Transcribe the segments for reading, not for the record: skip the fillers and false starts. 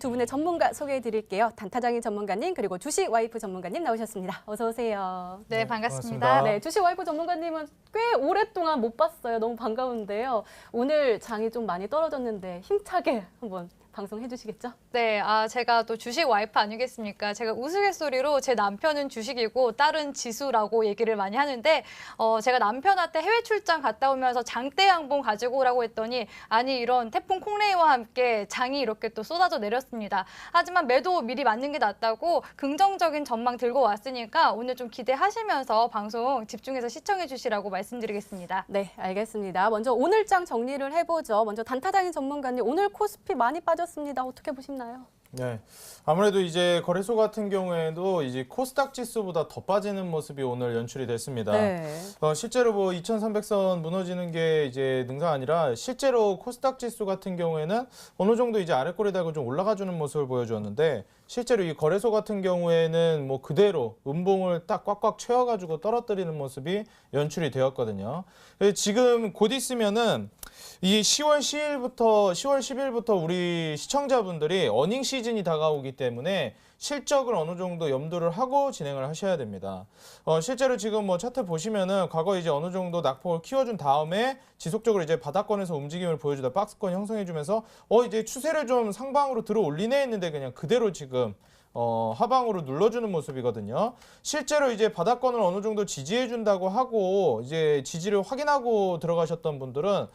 두 분의 전문가 소개해드릴게요. 단타장인 전문가님 그리고 주식 와이프 전문가님 나오셨습니다. 어서 오세요. 네, 반갑습니다. 네, 주식 와이프 전문가님은 꽤 오랫동안 못 봤어요. 너무 반가운데요. 오늘 장이 좀 많이 떨어졌는데 힘차게 한번 방송해 주시겠죠? 네, 제가 또 주식 와이프 아니겠습니까? 제가 우스갯소리로 제 남편은 주식이고 딸은 지수라고 얘기를 많이 하는데 제가 남편한테 해외 출장 갔다 오면서 장대 양봉 가지고 오라고 했더니 아니 이런 태풍 콩레이와 함께 장이 이렇게 또 쏟아져 내렸습니다. 하지만 매도 미리 맞는 게 낫다고 긍정적인 전망 들고 왔으니까 오늘 좀 기대하시면서 방송 집중해서 시청해 주시라고 말씀드리겠습니다. 네, 알겠습니다. 먼저 오늘 장 정리를 해보죠. 먼저 단타장인 전문가님, 오늘 코스피 많이 빠졌습니다. 어떻게 보시나요? 네, 아무래도 이제 거래소 같은 경우에도 이제 코스닥 지수보다 더 빠지는 모습이 오늘 연출이 됐습니다. 네. 실제로 뭐 2,300선 무너지는 게 이제 능사가 아니라 실제로 코스닥 지수 같은 경우에는 어느 정도 이제 아래꼬리 달고 좀 올라가주는 모습을 보여주었는데 실제로 이 거래소 같은 경우에는 뭐 그대로 음봉을 딱 꽉꽉 채워가지고 떨어뜨리는 모습이 연출이 되었거든요. 지금 곧 있으면은 이 10월 10일부터 우리 시청자분들이 어닝 시즌이 다가오기 때문에 실적을 어느 정도 염두를 하고 진행을 하셔야 됩니다. 실제로 지금 뭐 차트 보시면은 과거 이제 어느 정도 낙폭을 키워준 다음에 지속적으로 이제 바닥권에서 움직임을 보여주다 박스권 형성해주면서 이제 추세를 좀 상방으로 들어 올리네 했는데 그냥 그대로 지금 하방으로 눌러주는 모습이거든요. 실제로 이제 바닥권을 어느 정도 지지해준다고 하고 이제 지지를 확인하고 들어가셨던 분들은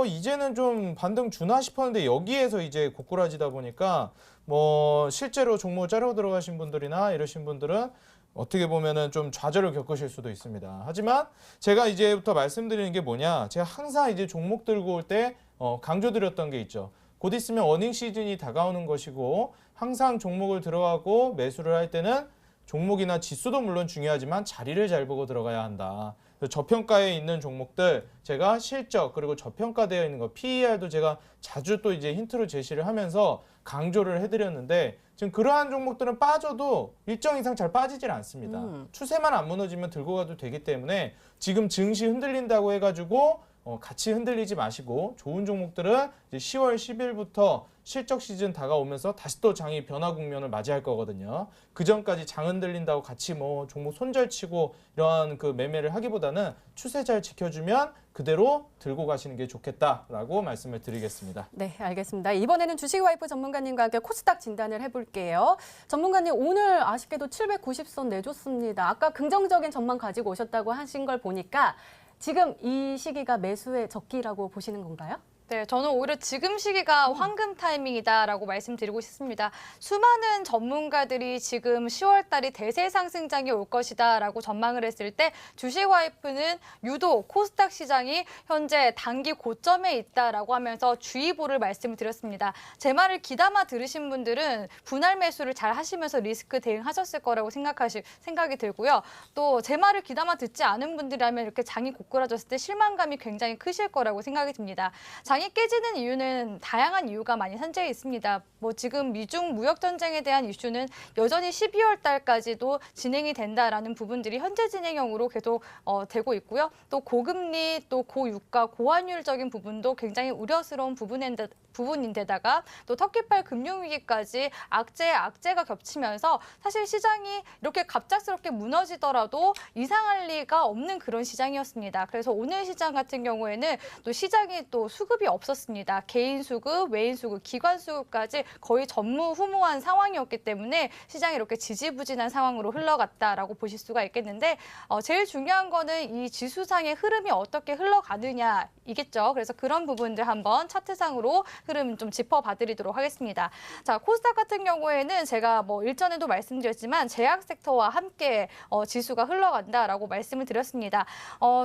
이제는 좀 반등 주나 싶었는데 여기에서 이제 고꾸라지다 보니까 뭐 실제로 종목 자르고 들어가신 분들이나 이러신 분들은 어떻게 보면은 좀 좌절을 겪으실 수도 있습니다. 하지만 제가 이제부터 말씀드리는 게 뭐냐, 제가 항상 이제 종목 들고 올 때 강조드렸던 게 있죠. 곧 있으면 어닝 시즌이 다가오는 것이고 항상 종목을 들어가고 매수를 할 때는 종목이나 지수도 물론 중요하지만 자리를 잘 보고 들어가야 한다. 저평가에 있는 종목들 제가 실적 그리고 저평가되어 있는 거 PER도 제가 자주 또 이제 힌트로 제시를 하면서 강조를 해드렸는데 지금 그러한 종목들은 빠져도 일정 이상 잘 빠지질 않습니다. 추세만 안 무너지면 들고 가도 되기 때문에 지금 증시 흔들린다고 해가지고 같이 흔들리지 마시고 좋은 종목들은 이제 10월 10일부터 실적 시즌 다가오면서 다시 또 장이 변화 국면을 맞이할 거거든요. 그 전까지 장 흔들린다고 같이 뭐 종목 손절치고 이러한 그 매매를 하기보다는 추세 잘 지켜주면 그대로 들고 가시는 게 좋겠다라고 말씀을 드리겠습니다. 네, 알겠습니다. 이번에는 주식 와이프 전문가님과 함께 코스닥 진단을 해볼게요. 전문가님, 오늘 아쉽게도 790선 내줬습니다. 아까 긍정적인 전망 가지고 오셨다고 하신 걸 보니까 지금 이 시기가 매수의 적기라고 보시는 건가요? 네, 저는 오히려 지금 시기가 황금 타이밍이다라고 말씀드리고 싶습니다. 수많은 전문가들이 지금 10월 달이 대세 상승장이 올 것이다라고 전망을 했을 때 주식 와이프는 유독 코스닥 시장이 현재 단기 고점에 있다라고 하면서 주의보를 말씀을 드렸습니다. 제 말을 귀담아 들으신 분들은 분할 매수를 잘 하시면서 리스크 대응하셨을 거라고 생각이 들고요. 또 제 말을 귀담아 듣지 않은 분들이라면 이렇게 장이 고꾸라졌을 때 실망감이 굉장히 크실 거라고 생각이 듭니다. 장이 깨지는 이유는 다양한 이유가 많이 산재해 있습니다. 뭐 지금 미중 무역 전쟁에 대한 이슈는 여전히 12월 달까지도 진행이 된다라는 부분들이 현재 진행형으로 계속 되고 있고요. 또 고금리, 또 고유가, 고환율적인 부분도 굉장히 우려스러운 부분인데다가 또 터키발 금융위기까지 악재가 겹치면서 사실 시장이 이렇게 갑작스럽게 무너지더라도 이상할 리가 없는 그런 시장이었습니다. 그래서 오늘 시장 같은 경우에는 또 시장이 또 수급이 없었습니다. 개인 수급, 외인 수급, 기관 수급까지 거의 전무후무한 상황이었기 때문에 시장이 이렇게 지지부진한 상황으로 흘러갔다라고 보실 수가 있겠는데 제일 중요한 거는 이 지수상의 흐름이 어떻게 흘러가느냐이겠죠. 그래서 그런 부분들 한번 차트상으로 흐름 좀 짚어봐드리도록 하겠습니다. 자, 코스닥 같은 경우에는 제가 뭐 일전에도 말씀드렸지만 제약 섹터와 함께 지수가 흘러간다라고 말씀을 드렸습니다.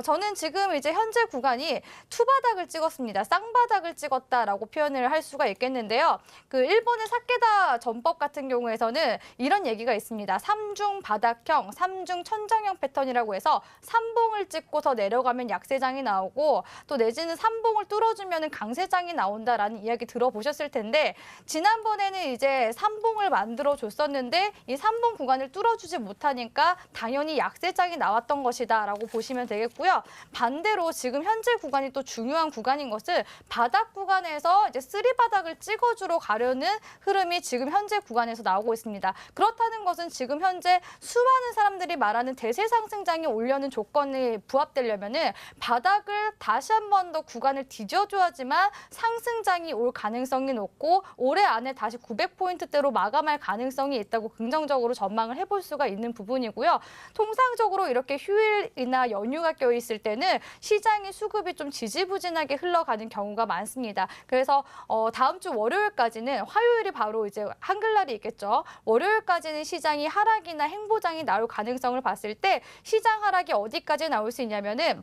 저는 지금 이제 현재 구간이 투바닥을 찍었습니다. 쌍바닥 땅바닥을 찍었다라고 표현을 할 수가 있겠는데요. 그 일본의 사케다 전법 같은 경우에서는 이런 얘기가 있습니다. 삼중 바닥형, 삼중 천장형 패턴이라고 해서 삼봉을 찍고서 내려가면 약세장이 나오고 또 내지는 삼봉을 뚫어주면 강세장이 나온다라는 이야기 들어보셨을 텐데 지난번에는 이제 삼봉을 만들어 줬었는데 이 삼봉 구간을 뚫어주지 못하니까 당연히 약세장이 나왔던 것이다라고 보시면 되겠고요. 반대로 지금 현재 구간이 또 중요한 구간인 것은 바닥 구간에서 이제 쓰리바닥을 찍어주러 가려는 흐름이 지금 현재 구간에서 나오고 있습니다. 그렇다는 것은 지금 현재 수많은 사람들이 말하는 대세 상승장이 오려는 조건이 부합되려면은 바닥을 다시 한 번 더 구간을 뒤져줘야지만 상승장이 올 가능성이 높고 올해 안에 다시 900포인트대로 마감할 가능성이 있다고 긍정적으로 전망을 해볼 수가 있는 부분이고요. 통상적으로 이렇게 휴일이나 연휴가 껴있을 때는 시장의 수급이 좀 지지부진하게 흘러가는 경우가 많습니다. 그래서 다음 주 월요일까지는 화요일이 바로 이제 한글날이 있겠죠. 월요일까지는 시장이 하락이나 행보장이 나올 가능성을 봤을 때 시장 하락이 어디까지 나올 수 있냐면은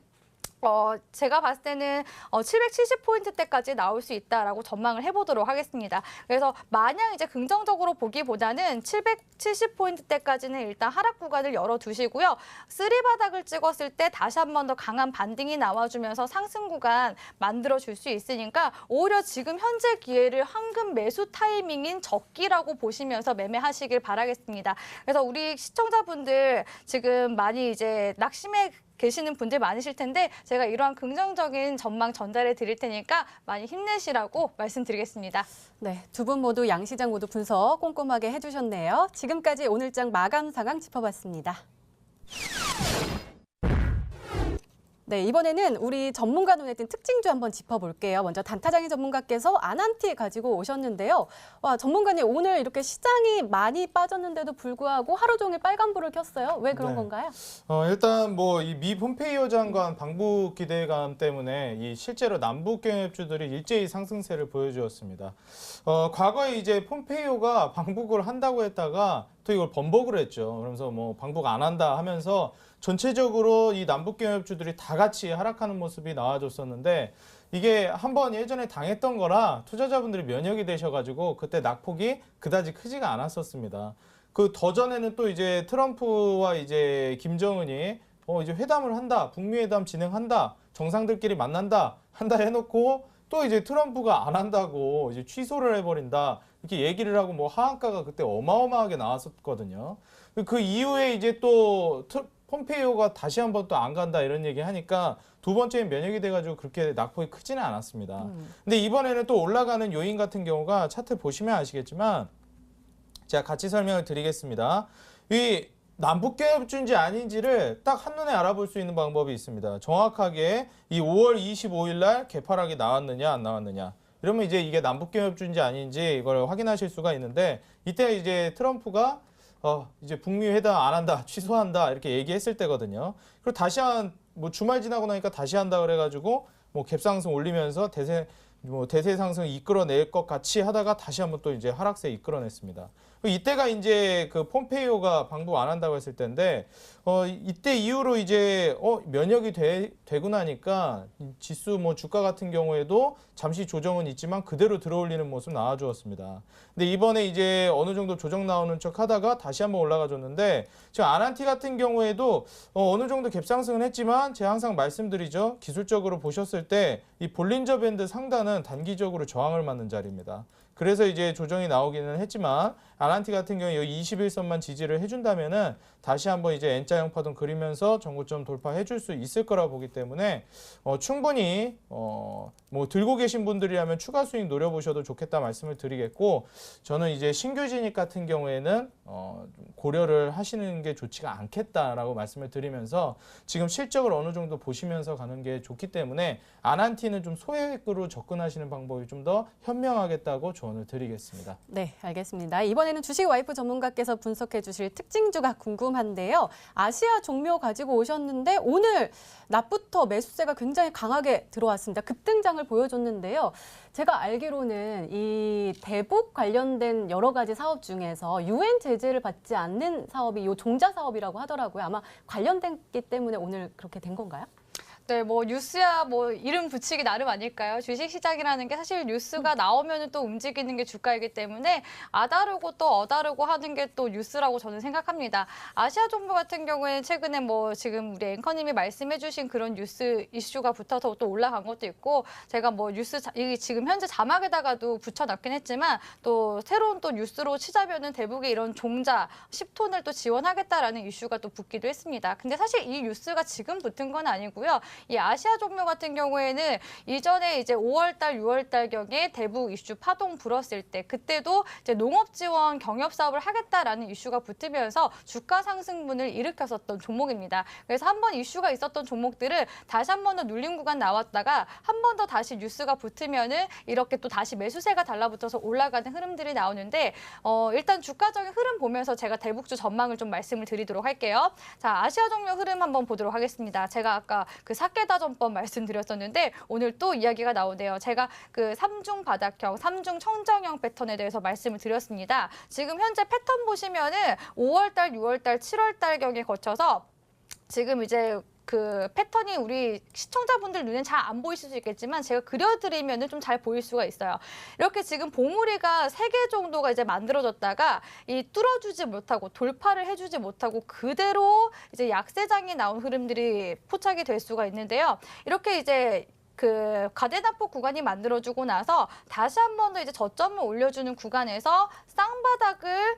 제가 봤을 때는 770포인트대까지 나올 수 있다라고 전망을 해보도록 하겠습니다. 그래서 마냥 이제 긍정적으로 보기보다는 770포인트대까지는 일단 하락 구간을 열어두시고요. 쓰리바닥을 찍었을 때 다시 한 번 더 강한 반등이 나와주면서 상승 구간 만들어줄 수 있으니까 오히려 지금 현재 기회를 황금 매수 타이밍인 적기라고 보시면서 매매하시길 바라겠습니다. 그래서 우리 시청자분들 지금 많이 이제 낙심해 계시는 분들 많으실 텐데 제가 이러한 긍정적인 전망 전달해 드릴 테니까 많이 힘내시라고 말씀드리겠습니다. 네, 두 분 모두 양시장 모두 분석 꼼꼼하게 해주셨네요. 지금까지 오늘장 마감 상황 짚어봤습니다. 네, 이번에는 우리 전문가 눈에 띈 특징주 한번 짚어볼게요. 먼저 단타장의 전문가께서 아난티 가지고 오셨는데요. 와, 전문가님 오늘 이렇게 시장이 많이 빠졌는데도 불구하고 하루 종일 빨간불을 켰어요. 왜 그런 네. 건가요? 일단 뭐 이 미 폼페이오 장관 방북 기대감 때문에 이 실제로 남북 경협주들이 일제히 상승세를 보여주었습니다. 과거에 이제 폼페이오가 방북을 한다고 했다가 또 이걸 번복을 했죠. 그러면서 뭐 방북 안 한다 하면서 전체적으로 이 남북 경협주들이 다 같이 하락하는 모습이 나와줬었는데 이게 한번 예전에 당했던 거라 투자자분들이 면역이 되셔가지고 그때 낙폭이 그다지 크지가 않았었습니다. 그 더 전에는 또 이제 트럼프와 이제 김정은이 이제 회담을 한다, 북미 회담 진행한다, 정상들끼리 만난다 한다 해놓고 또 이제 트럼프가 안 한다고 이제 취소를 해버린다 이렇게 얘기를 하고 뭐 하한가가 그때 어마어마하게 나왔었거든요. 그 이후에 이제 또 폼페이오가 다시 한번 또 안 간다 이런 얘기 하니까 두 번째는 면역이 돼가지고 그렇게 낙폭이 크지는 않았습니다. 근데 이번에는 또 올라가는 요인 같은 경우가 차트 보시면 아시겠지만 제가 같이 설명을 드리겠습니다. 이 남북경협주인지 아닌지를 딱 한눈에 알아볼 수 있는 방법이 있습니다. 정확하게 이 5월 25일 날 개파락이 나왔느냐 안 나왔느냐. 이러면 이제 이게 남북경협주인지 아닌지 이걸 확인하실 수가 있는데 이때 이제 트럼프가 이제 북미 회담 안 한다, 취소한다 이렇게 얘기했을 때거든요. 그리고 다시 뭐 주말 지나고 나니까 다시 한다 그래가지고 뭐 갭상승 올리면서 대세 상승 이끌어낼 것 같이 하다가 다시 한번 또 이제 하락세 이끌어냈습니다. 이때가 이제 그 폼페이오가 방북 안 한다고 했을 때인데 이때 이후로 이제 면역이 되고 나니까 지수 뭐 주가 같은 경우에도 잠시 조정은 있지만 그대로 들어올리는 모습 나와주었습니다. 근데 이번에 이제 어느 정도 조정 나오는 척 하다가 다시 한번 올라가 줬는데 지금 아난티 같은 경우에도 어느 정도 갭상승은 했지만 제가 항상 말씀드리죠. 기술적으로 보셨을 때 이 볼린저 밴드 상단은 단기적으로 저항을 맞는 자리입니다. 그래서 이제 조정이 나오기는 했지만 아난티 같은 경우에 여기 21선만 지지를 해준다면은 다시 한번 이제 N자형 파동 그리면서 전고점 돌파해 줄 수 있을 거라 보기 때문에 충분히 뭐 들고 계신 분들이라면 추가 수익 노려보셔도 좋겠다 말씀을 드리겠고 저는 이제 신규 진입 같은 경우에는 좀 고려를 하시는 게 좋지가 않겠다라고 말씀을 드리면서 지금 실적을 어느 정도 보시면서 가는 게 좋기 때문에 아난티는 좀 소액으로 접근하시는 방법이 좀 더 현명하겠다고 조언을 드리겠습니다. 네, 알겠습니다. 이번에는 주식 와이프 전문가께서 분석해 주실 특징주가 궁금한데요. 아시아 종묘 가지고 오셨는데 오늘 낮부터 매수세가 굉장히 강하게 들어왔습니다. 급등장을 보여줬는데요. 제가 알기로는 이 대북 관련된 여러 가지 사업 중에서 UN 제재를 받지 않는 사업이 이 종자 사업이라고 하더라고요. 아마 관련됐기 때문에 오늘 그렇게 된 건가요? 네, 뭐 뉴스야 뭐 이름 붙이기 나름 아닐까요? 주식시장이라는 게 사실 뉴스가 나오면 또 움직이는 게 주가이기 때문에 아다르고 또 어다르고 하는 게 또 뉴스라고 저는 생각합니다. 아시아 종목 같은 경우에는 최근에 뭐 지금 우리 앵커님이 말씀해주신 그런 뉴스 이슈가 붙어서 또 올라간 것도 있고 제가 뭐 뉴스 지금 현재 자막에다가도 붙여놨긴 했지만 또 새로운 또 뉴스로 치자면은 대북의 이런 종자 10톤을 또 지원하겠다라는 이슈가 또 붙기도 했습니다. 근데 사실 이 뉴스가 지금 붙은 건 아니고요. 이 아시아 종목 같은 경우에는 이전에 이제 5월달, 6월달경에 대북 이슈 파동 불었을 때 그때도 이제 농업 지원 경협 사업을 하겠다라는 이슈가 붙으면서 주가 상승분을 일으켰었던 종목입니다. 그래서 한번 이슈가 있었던 종목들을 다시 한 번 더 눌림 구간 나왔다가 한 번 더 다시 뉴스가 붙으면은 이렇게 또 다시 매수세가 달라붙어서 올라가는 흐름들이 나오는데 일단 주가적인 흐름 보면서 제가 대북주 전망을 좀 말씀을 드리도록 할게요. 자, 아시아 종목 흐름 한번 보도록 하겠습니다. 제가 아까 그 사케다전법 말씀드렸었는데 오늘 또 이야기가 나오네요. 제가 그 3중 바닥형, 3중 청정형 패턴에 대해서 말씀을 드렸습니다. 지금 현재 패턴 보시면은 5월달, 6월달, 7월달경에 거쳐서 지금 이제 그 패턴이 우리 시청자분들 눈엔 잘 안 보이실 수 있겠지만 제가 그려드리면 좀 잘 보일 수가 있어요. 이렇게 지금 봉우리가 3개 정도가 이제 만들어졌다가 이 뚫어주지 못하고 돌파를 해주지 못하고 그대로 이제 약세장이 나온 흐름들이 포착이 될 수가 있는데요. 이렇게 이제 그 가대납폭 구간이 만들어주고 나서 다시 한 번 더 이제 저점을 올려주는 구간에서 쌍바닥을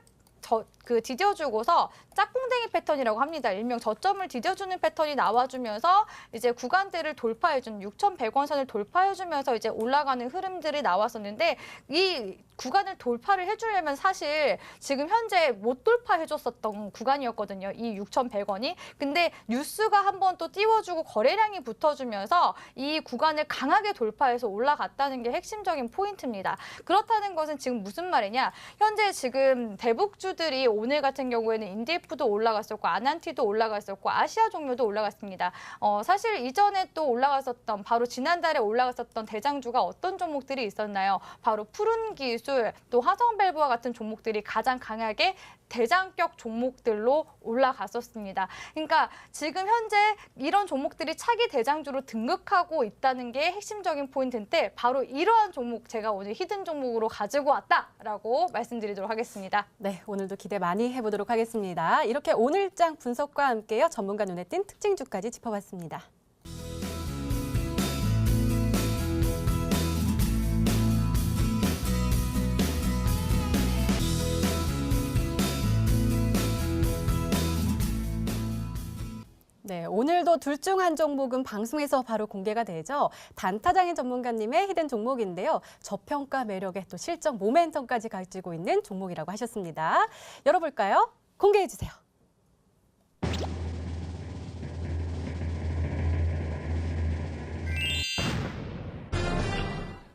디뎌주고서 짝꿍댕이 패턴이라고 합니다. 일명 저점을 디뎌주는 패턴이 나와주면서 이제 구간대를 돌파해준 6,100원 선을 돌파해주면서 이제 올라가는 흐름들이 나왔었는데 이 구간을 돌파를 해주려면 사실 지금 현재 못 돌파해줬었던 구간이었거든요. 이 6,100원이. 근데 뉴스가 한번 또 띄워주고 거래량이 붙어주면서 이 구간을 강하게 돌파해서 올라갔다는 게 핵심적인 포인트입니다. 그렇다는 것은 지금 무슨 말이냐. 현재 지금 대북주들이 오늘 같은 경우에는 인디프도 올라갔었고 아난티도 올라갔었고 아시아 종료도 올라갔습니다. 사실 이전에 또 올라갔었던 바로 지난달에 올라갔었던 대장주가 어떤 종목들이 있었나요? 바로 푸른 기술, 또 화성밸브와 같은 종목들이 가장 강하게 대장격 종목들로 올라갔었습니다. 그러니까 지금 현재 이런 종목들이 차기 대장주로 등극하고 있다는 게 핵심적인 포인트인데 바로 이러한 종목 제가 오늘 히든 종목으로 가지고 왔다라고 말씀드리도록 하겠습니다. 네, 오늘도 기대 많이 해보도록 하겠습니다. 이렇게 오늘장 분석과 함께요. 전문가 눈에 띈 특징주까지 짚어봤습니다. 네, 오늘도 둘 중 한 종목은 방송에서 바로 공개가 되죠. 단타장인 전문가님의 히든 종목인데요. 저평가 매력에 또 실적 모멘텀까지 가지고 있는 종목이라고 하셨습니다. 열어볼까요? 공개해 주세요.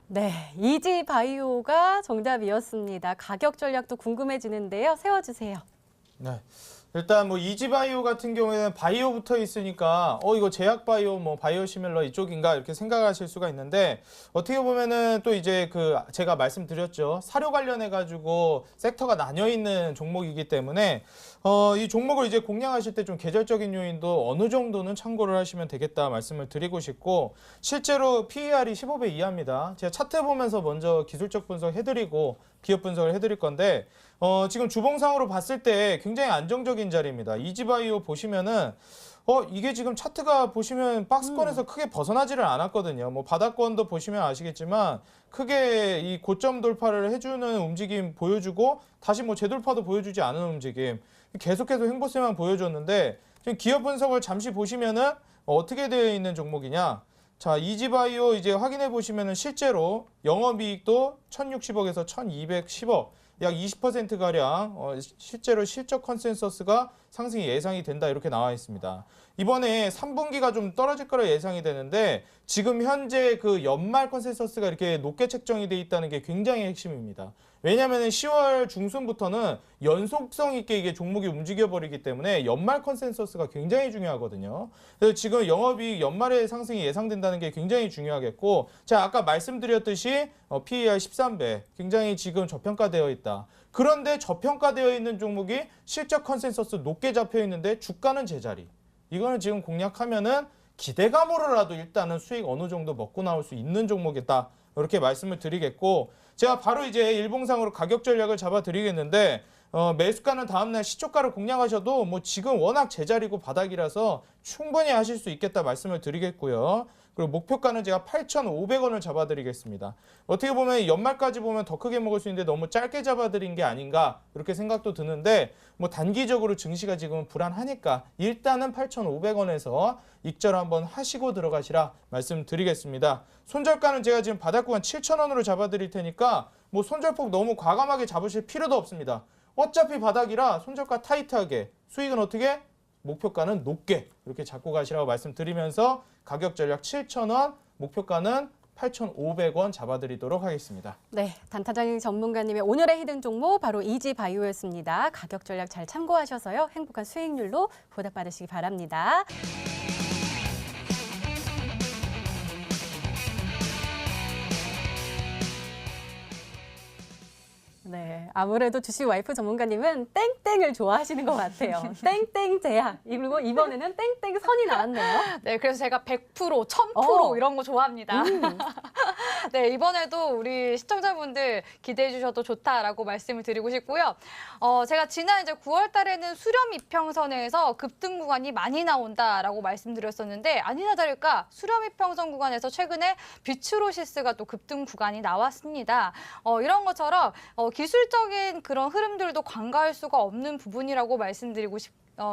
네, 이지바이오가 정답이었습니다. 가격 전략도 궁금해지는데요. 세워주세요. 네. 일단 뭐 이지바이오 같은 경우에는 바이오 붙어 있으니까 이거 제약바이오 뭐 바이오시밀러 이쪽인가 이렇게 생각하실 수가 있는데 어떻게 보면은 또 이제 그 제가 말씀드렸죠. 사료 관련해 가지고 섹터가 나뉘어 있는 종목이기 때문에 이 종목을 이제 공략하실 때 좀 계절적인 요인도 어느 정도는 참고를 하시면 되겠다 말씀을 드리고 싶고 실제로 PER이 15배 이하입니다. 제가 차트 보면서 먼저 기술적 분석 해드리고 기업 분석을 해드릴 건데 지금 주봉상으로 봤을 때 굉장히 안정적인 자리입니다. 이지바이오 보시면은 이게 지금 차트가 보시면 박스권에서 크게 벗어나지를 않았거든요. 뭐 바닥권도 보시면 아시겠지만 크게 이 고점 돌파를 해주는 움직임 보여주고 다시 뭐 재돌파도 보여주지 않은 움직임 계속해서 횡보세만 보여줬는데 지금 기업 분석을 잠시 보시면은 어떻게 되어 있는 종목이냐. 자, 이지바이오 이제 확인해 보시면은 실제로 영업이익도 1,060억에서 1,210억, 약 20%가량 실제로 실적 컨센서스가 상승이 예상이 된다 이렇게 나와 있습니다. 이번에 3분기가 좀 떨어질 거라 예상이 되는데 지금 현재 그 연말 컨센서스가 이렇게 높게 책정이 돼 있다는 게 굉장히 핵심입니다. 왜냐하면 10월 중순부터는 연속성 있게 이게 종목이 움직여버리기 때문에 연말 컨센서스가 굉장히 중요하거든요. 그래서 지금 영업이익 연말에 상승이 예상된다는 게 굉장히 중요하겠고, 자 아까 말씀드렸듯이 PER 13배 굉장히 지금 저평가되어 있다. 그런데 저평가되어 있는 종목이 실적 컨센서스 높게 잡혀 있는데 주가는 제자리. 이거는 지금 공략하면은 기대감으로라도 일단은 수익 어느 정도 먹고 나올 수 있는 종목이다. 이렇게 말씀을 드리겠고 제가 바로 이제 일봉상으로 가격 전략을 잡아드리겠는데 매수가는 다음날 시초가를 공략하셔도 뭐 지금 워낙 제자리고 바닥이라서 충분히 하실 수 있겠다 말씀을 드리겠고요. 그리고 목표가는 제가 8,500원을 잡아드리겠습니다. 어떻게 보면 연말까지 보면 더 크게 먹을 수 있는데 너무 짧게 잡아드린 게 아닌가 이렇게 생각도 드는데 뭐 단기적으로 증시가 지금 불안하니까 일단은 8,500원에서 익절 한번 하시고 들어가시라 말씀드리겠습니다. 손절가는 제가 지금 바닥구간 7,000원으로 잡아드릴 테니까 뭐 손절폭 너무 과감하게 잡으실 필요도 없습니다. 어차피 바닥이라 손절가 타이트하게 수익은 어떻게? 목표가는 높게 이렇게 잡고 가시라고 말씀드리면서 가격 전략 7,000원, 목표가는 8,500원 잡아드리도록 하겠습니다. 네, 단타장 전문가님의 오늘의 히든 종목 바로 이지바이오였습니다. 가격 전략 잘 참고하셔서요. 행복한 수익률로 보답받으시기 바랍니다. 네, 아무래도 주식 와이프 전문가님은 땡땡을 좋아하시는 것 같아요. 땡땡 제약. 그리고 이번에는 땡땡 선이 나왔네요. 네, 그래서 제가 100%, 1000% 이런 거 좋아합니다. 음. 네, 이번에도 우리 시청자분들 기대해 주셔도 좋다라고 말씀을 드리고 싶고요. 제가 지난 이제 9월 달에는 수렴 이평선에서 급등 구간이 많이 나온다라고 말씀드렸었는데 아니나 다를까 수렴 이평선 구간에서 최근에 비츠로시스가 또 급등 구간이 나왔습니다. 이런 것처럼 기술적인 그런 흐름들도 간과할 수가 없는 부분이라고 말씀드리고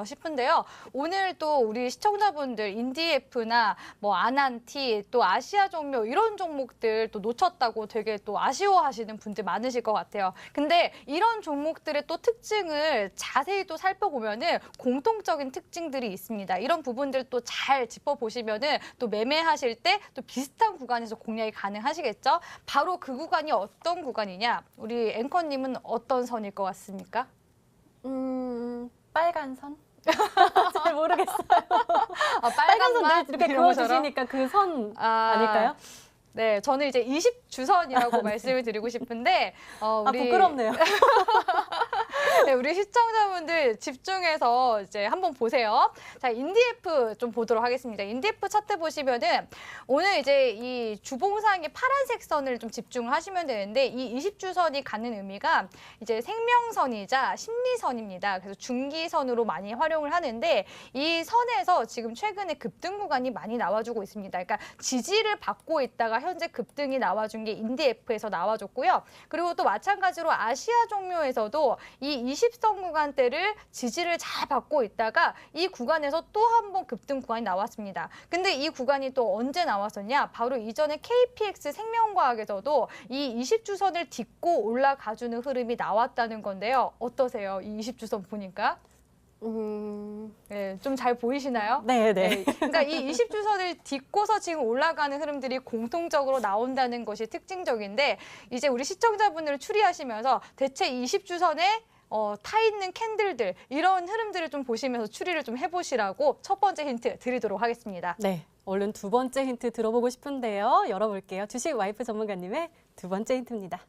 싶은데요. 오늘 또 우리 시청자분들 인디에프나 뭐 아난티 또 아시아 종묘 이런 종목들 또 놓쳤다고 되게 또 아쉬워하시는 분들 많으실 것 같아요. 근데 이런 종목들의 또 특징을 자세히 또 살펴보면은 공통적인 특징들이 있습니다. 이런 부분들 또 잘 짚어보시면은 또 매매하실 때 또 비슷한 구간에서 공략이 가능하시겠죠? 바로 그 구간이 어떤 구간이냐? 우리 앵커님은 어떤 선일 것 같습니까? 빨간 선? 잘 모르겠어요. 빨간 선 맛 이렇게 이런 것처럼? 그어주시니까 그 선 아닐까요? 네, 저는 이제 20주선이라고 말씀을 드리고 싶은데 우리 부끄럽네요. 네, 우리 시청자분들 집중해서 이제 한번 보세요. 자, 인디에프 좀 보도록 하겠습니다. 인디에프 차트 보시면은 오늘 이제 이 주봉상의 파란색 선을 좀 집중하시면 되는데 이 20주선이 갖는 의미가 이제 생명선이자 심리선입니다. 그래서 중기선으로 많이 활용을 하는데 이 선에서 지금 최근에 급등 구간이 많이 나와주고 있습니다. 그러니까 지지를 받고 있다가 현재 급등이 나와준 게 인디에프에서 나와줬고요. 그리고 또 마찬가지로 아시아 종묘에서도 이 20선 구간대를 지지를 잘 받고 있다가 이 구간에서 또 한 번 급등 구간이 나왔습니다. 근데 이 구간이 또 언제 나왔었냐? 바로 이전에 KPX 생명과학에서도 이 20주선을 딛고 올라가주는 흐름이 나왔다는 건데요. 어떠세요? 이 20주선 보니까? 네, 좀 잘 보이시나요? 네. 그러니까 이 20주선을 딛고서 지금 올라가는 흐름들이 공통적으로 나온다는 것이 특징적인데 이제 우리 시청자분들을 추리하시면서 대체 20주선에 타 있는 캔들들 이런 흐름들을 좀 보시면서 추리를 좀 해보시라고 첫 번째 힌트 드리도록 하겠습니다. 네, 얼른 두 번째 힌트 들어보고 싶은데요. 열어볼게요. 주식 와이프 전문가님의 두 번째 힌트입니다.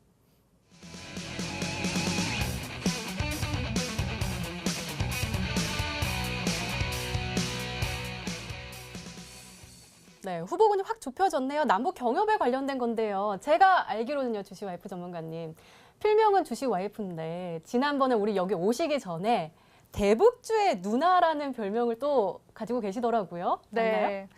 네, 후보군이 확 좁혀졌네요. 남북 경협에 관련된 건데요. 제가 알기로는요, 주식 와이프 전문가님. 필명은 주식 와이프인데 지난번에 우리 여기 오시기 전에 대북주의 누나라는 별명을 또 가지고 계시더라고요. 맞나요? 네.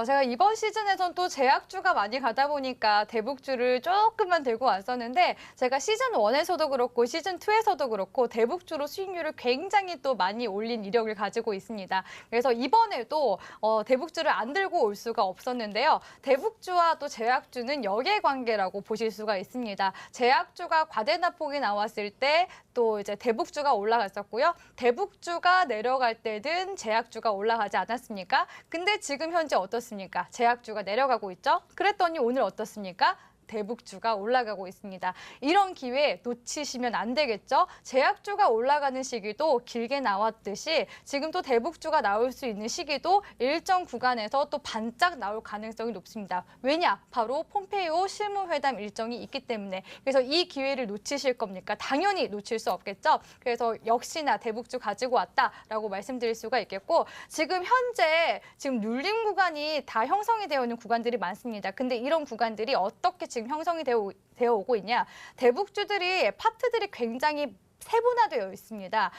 제가 이번 시즌에선 또 제약주가 많이 가다 보니까 대북주를 조금만 들고 왔었는데 제가 시즌 1에서도 그렇고 시즌 2에서도 그렇고 대북주로 수익률을 굉장히 또 많이 올린 이력을 가지고 있습니다. 그래서 이번에도 대북주를 안 들고 올 수가 없었는데요. 대북주와 또 제약주는 역의 관계라고 보실 수가 있습니다. 제약주가 과대납폭이 나왔을 때 또 이제 대북주가 올라갔었고요. 대북주가 내려갈 때든 제약주가 올라가지 않았습니까? 근데 지금 현재 어떻습니까? 제약주가 내려가고 있죠? 그랬더니 오늘 어떻습니까? 대북주가 올라가고 있습니다. 이런 기회 놓치시면 안 되겠죠? 제약주가 올라가는 시기도 길게 나왔듯이 지금 또 대북주가 나올 수 있는 시기도 일정 구간에서 또 반짝 나올 가능성이 높습니다. 왜냐? 바로 폼페이오 실무회담 일정이 있기 때문에. 그래서 이 기회를 놓치실 겁니까? 당연히 놓칠 수 없겠죠? 그래서 역시나 대북주 가지고 왔다라고 말씀드릴 수가 있겠고, 지금 현재 지금 눌림 구간이 다 형성이 되어 있는 구간들이 많습니다. 근데 이런 구간들이 어떻게 지금 형성이 되어 오고 있냐? 대북주들이 파트들이 굉장히 세분화되어 있습니다.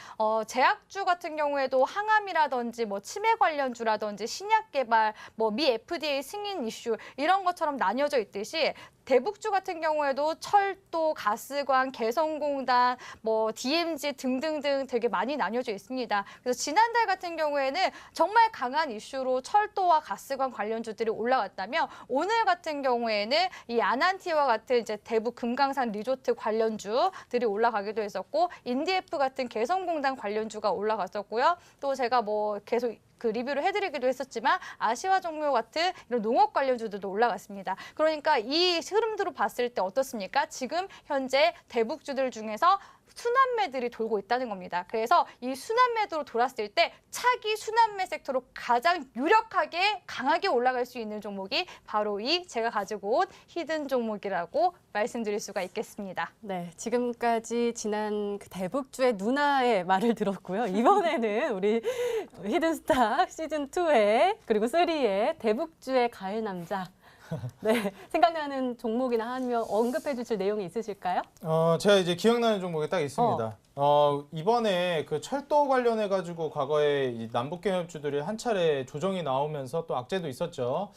제약주 같은 경우에도 항암이라든지 뭐 치매 관련주라든지 신약 개발, 뭐 미 FDA 승인 이슈 이런 것처럼 나뉘어져 있듯이 대북주 같은 경우에도 철도, 가스관, 개성공단, 뭐 DMZ 등등등 되게 많이 나뉘어져 있습니다. 그래서 지난달 같은 경우에는 정말 강한 이슈로 철도와 가스관 관련주들이 올라왔다면 오늘 같은 경우에는 이 아난티와 같은 이제 대북 금강산 리조트 관련주들이 올라가기도 했었고, 인디에프 같은 개성공단 관련주가 올라갔었고요. 또 제가 뭐 계속 리뷰를 해드리기도 했었지만 아시아 종묘 같은 이런 농업 관련주들도 올라갔습니다. 그러니까 이 흐름으로 봤을 때 어떻습니까? 지금 현재 대북주들 중에서 순환매들이 돌고 있다는 겁니다. 그래서 이 순환매도로 돌았을 때 차기 순환매 섹터로 가장 유력하게 강하게 올라갈 수 있는 종목이 바로 이 제가 가지고 온 히든 종목이라고 말씀드릴 수가 있겠습니다. 네, 지금까지 지난 그 대북주의 누나의 말을 들었고요. 이번에는 우리 히든스타 시즌2의 그리고 3의 대북주의 가을 남자. 네, 생각나는 종목이나 하면 언급해 주실 내용이 있으실까요? 제가 이제 기억나는 종목이 딱 있습니다. 이번에 그 철도 관련해 가지고 과거에 이 남북경협주들이 한 차례 조정이 나오면서 또 악재도 있었죠.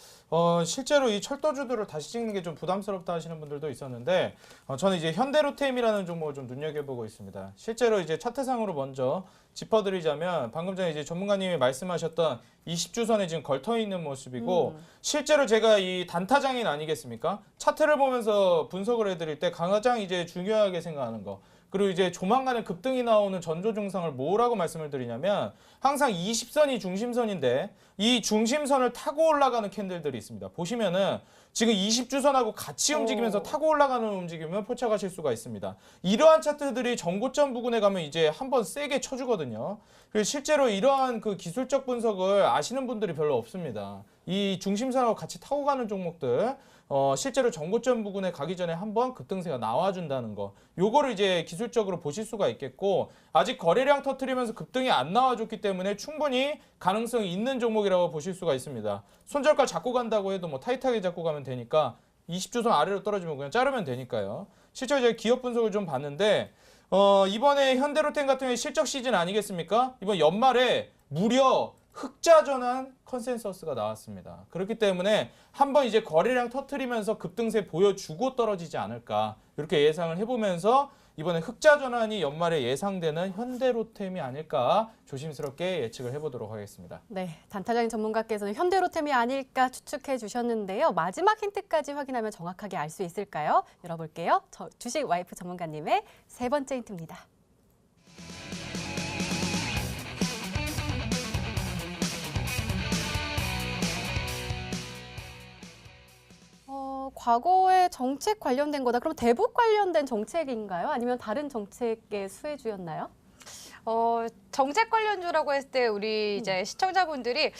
실제로 이 철도주들을 다시 찍는 게 좀 부담스럽다 하시는 분들도 있었는데, 저는 이제 현대로템이라는 종목을 좀 눈여겨보고 있습니다. 실제로 이제 차트상으로 먼저 짚어드리자면 방금 전에 이제 전문가님이 말씀하셨던 20주선에 지금 걸터 있는 모습이고, 실제로 제가 이 단타장인 아니겠습니까? 차트를 보면서 분석을 해드릴 때 가장 이제 중요하게 생각하는 거, 그리고 이제 조만간에 급등이 나오는 전조 증상을 뭐라고 말씀을 드리냐면, 항상 20선이 중심선인데 이 중심선을 타고 올라가는 캔들들이 있습니다. 보시면은 지금 20주선하고 같이 움직이면서 타고 올라가는 움직임을 포착하실 수가 있습니다. 이러한 차트들이 전고점 부근에 가면 이제 한번 세게 쳐주거든요. 그래서 실제로 이러한 그 기술적 분석을 아시는 분들이 별로 없습니다. 이 중심선하고 같이 타고 가는 종목들, 실제로 전고점 부근에 가기 전에 한번 급등세가 나와준다는 거, 요거를 이제 기술적으로 보실 수가 있겠고, 아직 거래량 터트리면서 급등이 안 나와줬기 때문에 충분히 가능성이 있는 종목이라고 보실 수가 있습니다. 손절가 잡고 간다고 해도 뭐 타이트하게 잡고 가면 되니까 20주선 아래로 떨어지면 그냥 자르면 되니까요. 실제로 제가 기업 분석을 좀 봤는데, 이번에 현대로템 같은 경우에 실적 시즌 아니겠습니까? 이번 연말에 무려 흑자 전환 컨센서스가 나왔습니다. 그렇기 때문에 한번 이제 거래량 터트리면서 급등세 보여주고 떨어지지 않을까, 이렇게 예상을 해보면서 이번에 흑자 전환이 연말에 예상되는 현대로템이 아닐까 조심스럽게 예측을 해보도록 하겠습니다. 네, 단타장인 전문가께서는 현대로템이 아닐까 추측해 주셨는데요. 마지막 힌트까지 확인하면 정확하게 알 수 있을까요? 열어볼게요. 주식 와이프 전문가님의 세 번째 힌트입니다. 과거에 정책 관련된 거다. 그럼 대북 관련된 정책인가요? 아니면 다른 정책의 수혜주였나요? 정책 관련주라고 했을 때 우리 이제 시청자분들이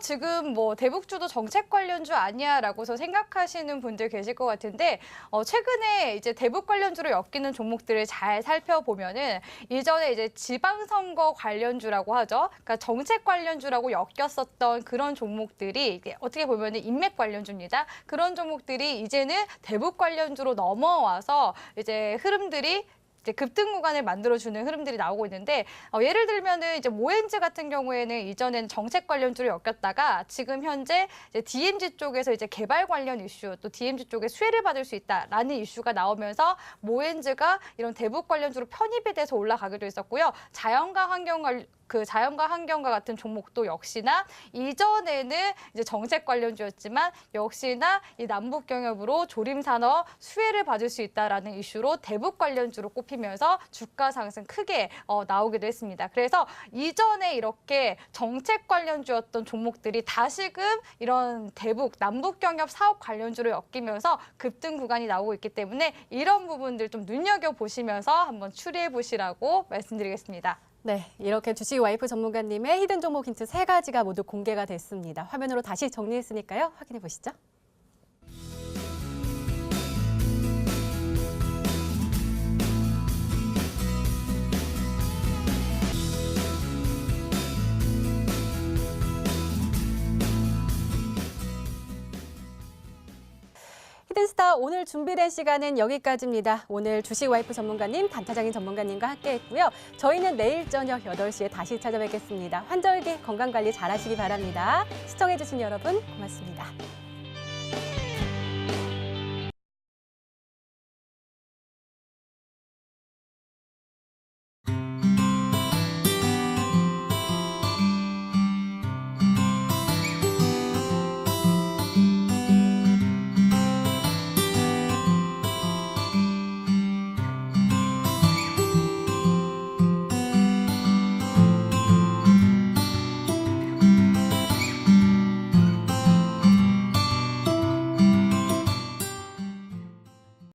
지금 뭐 대북주도 정책 관련주 아니야라고서 생각하시는 분들 계실 것 같은데, 최근에 이제 대북 관련주로 엮이는 종목들을 잘 살펴보면은 이전에 이제 지방선거 관련주라고 하죠. 그러니까 정책 관련주라고 엮였었던 그런 종목들이 이제 어떻게 보면은 인맥 관련주입니다. 그런 종목들이 이제는 대북 관련주로 넘어와서 이제 흐름들이 이제 급등 구간을 만들어주는 흐름들이 나오고 있는데, 예를 들면은 이제 모엔즈 같은 경우에는 이전엔 정책 관련주로 엮였다가 지금 현재 이제 DMZ 쪽에서 이제 개발 관련 이슈, 또 DMZ 쪽에 수혜를 받을 수 있다라는 이슈가 나오면서 모엔즈가 이런 대북 관련주로 편입이 돼서 올라가기도 했었고요. 자연과 환경 그 자연과 환경과 같은 종목도 역시나 이전에는 이제 정책 관련주였지만 역시나 이 남북 경협으로 조림 산업 수혜를 받을 수 있다라는 이슈로 대북 관련주로 꼽히면서 주가 상승 크게 나오기도 했습니다. 그래서 이전에 이렇게 정책 관련주였던 종목들이 다시금 이런 대북 남북 경협 사업 관련주로 엮이면서 급등 구간이 나오고 있기 때문에 이런 부분들 좀 눈여겨보시면서 한번 추리해보시라고 말씀드리겠습니다. 네, 이렇게 주식 와이프 전문가님의 히든 종목 힌트 3가지가 모두 공개가 됐습니다. 화면으로 다시 정리했으니까요. 확인해 보시죠. 히든스타 오늘 준비된 시간은 여기까지입니다. 오늘 주식 와이프 전문가님, 단타장인 전문가님과 함께했고요. 저희는 내일 저녁 8시에 다시 찾아뵙겠습니다. 환절기 건강관리 잘하시기 바랍니다. 시청해주신 여러분 고맙습니다.